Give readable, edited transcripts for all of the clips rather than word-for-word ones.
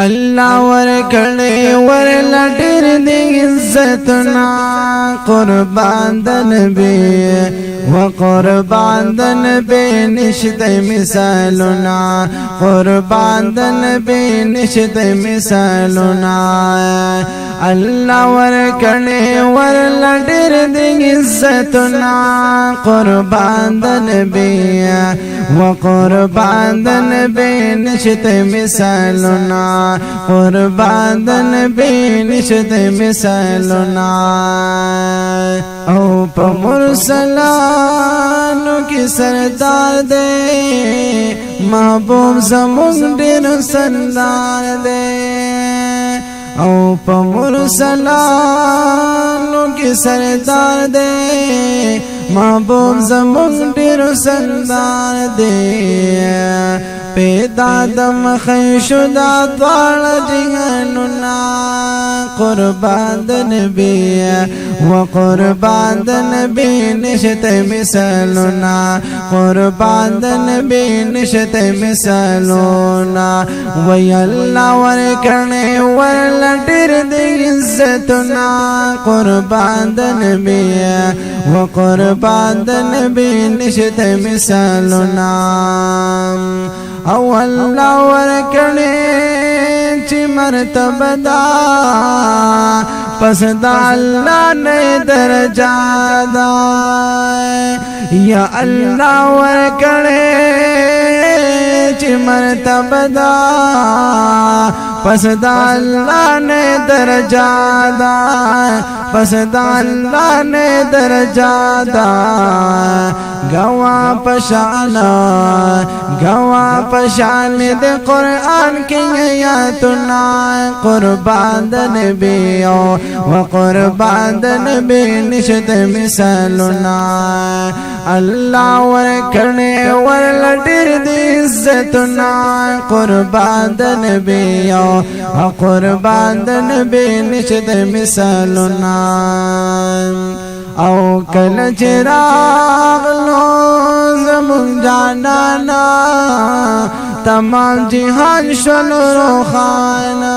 اللہ ورکڑے ورلا ڈیر دی عزتنا قربان دا نبی وقربان دا نبی نشت مثالنا قربان دا نبی نشت مثالنا اللہ ورکڑے ورلا ڈیر دی عزتنا قربان دا نبی وقربان دا نبی نشت مثالنا قربان دا نبی نشت مثالنا او پا مرسلانو کی سردار دے محبوب زمون دیر سردار دے او پا مرسلانو کی سردار دے محبوب زمون دیر سردار دے پیدا دم خیشو دا دوار جہننا قربان دا نبی وقربان دا نبی نشت مثالنا قربان دا نبی نشت مثالنا وی اللہ ورکنے ورلا ڈیر دی عزتنا قربان دا نبی وقربان دا نبی نشت مثالنا او اللہ ورکنے چی مرتبہ دا پس دا اللہ نئی درجہ دا یا اللہ ورکنے چی مرتبہ دا پس دا اللہ نئی درجہ دا پس دا اللہ نئی درجہ دا گواہ پشان دے قرآن کی آیاتنا قربان دا نبی وقربان دا نبی نشت مثالنا اللہ ورکنے ورلا ڈیر دی عزتنا قربان دا نبی وقربان دا نبی نشت مثالنا او کل چراغ لو زمون جانانا تمام جہان شل روخانا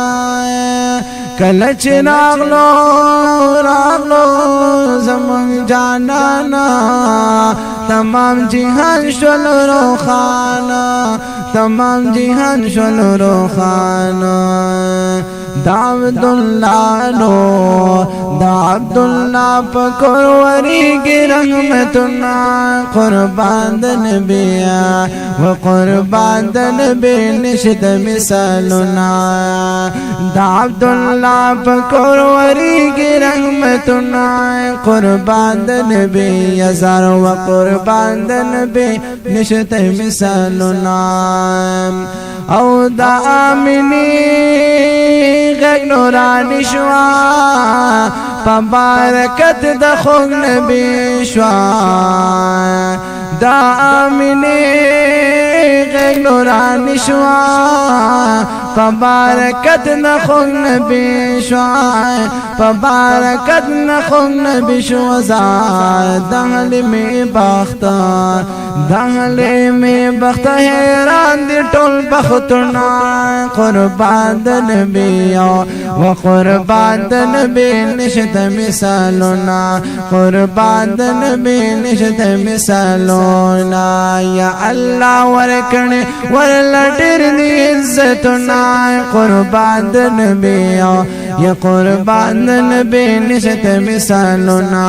کل چراغ لو زمون جانانا تمام جہان شل روخانا تمام جہان شل روخانا دا عبداللہ پکر وری کی رحمتنا قربان دا نبی وقربان دا نبی نشت مثالنا دا عبداللہ پکر وری کی رحمتنا قربان دا نبی یزار وقربان دا نبی نشت مثالنا او دا آمینی غیق نورانی شوا پبارکت دا خوگ نبی شوا دا آمینی غیق نورانی شوا پبارکت دا خوگ نبی شوا پبارکت دا خوگ نبی شوا دنگلی میں بختا حیران دی ٹول بختنا قربان دا نبی وقربان دا نبی نشت مثالنا قربان دا نبی نشت مثالنا یا اللہ ورکنے ورلا ڈیر دی عزتنا قربان دا نبی یا قربان دا نبی نشت مثالنا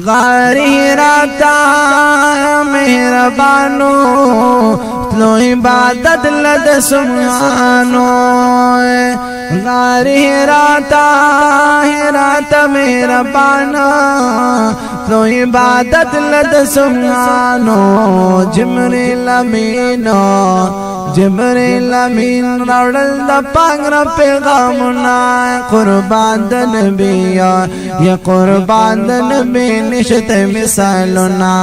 غاری راتا مہربانو تلو عبادت لد سمانو غاری راتا مہربانو تلو عبادت لد سمانو جبریل امین روڑل دا پانگرا پیغامنا قربان دا نبی یا قربان دا نبی نشت مثالنا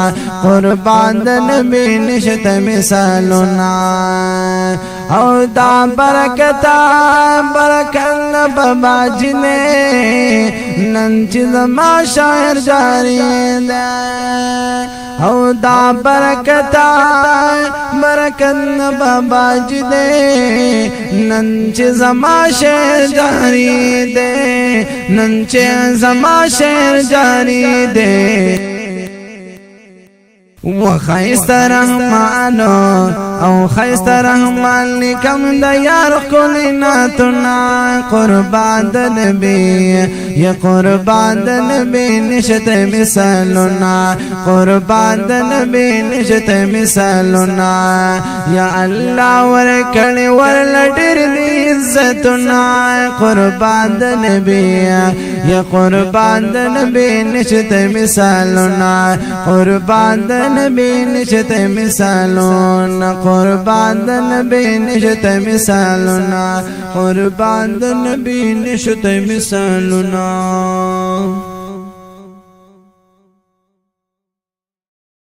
قربان دا نبی نشت مثالنا او دا برکتا بابا جنے ننچ زما شاعر جاری دا او دا برکتا برکت بابا جی دے نن چه زما شعر جاری دے نن چه زما شعر جاری دے وخیست رحمانو او خیست رحمان لکم دا یار کلیناتنا قربان دا نبی یا قربان دا نبی نشت مثالنا قربان دا نبی نشت مثالنا یا اللہ ورکڑی ورلڈر دی عزتنا قربان دا نبی یا قربان دا نبی نشت مثالنا قربان دا نبی نشت مثالنا قربان دا نبی نشت مثالنا قربان دا نبی نشت مثالنا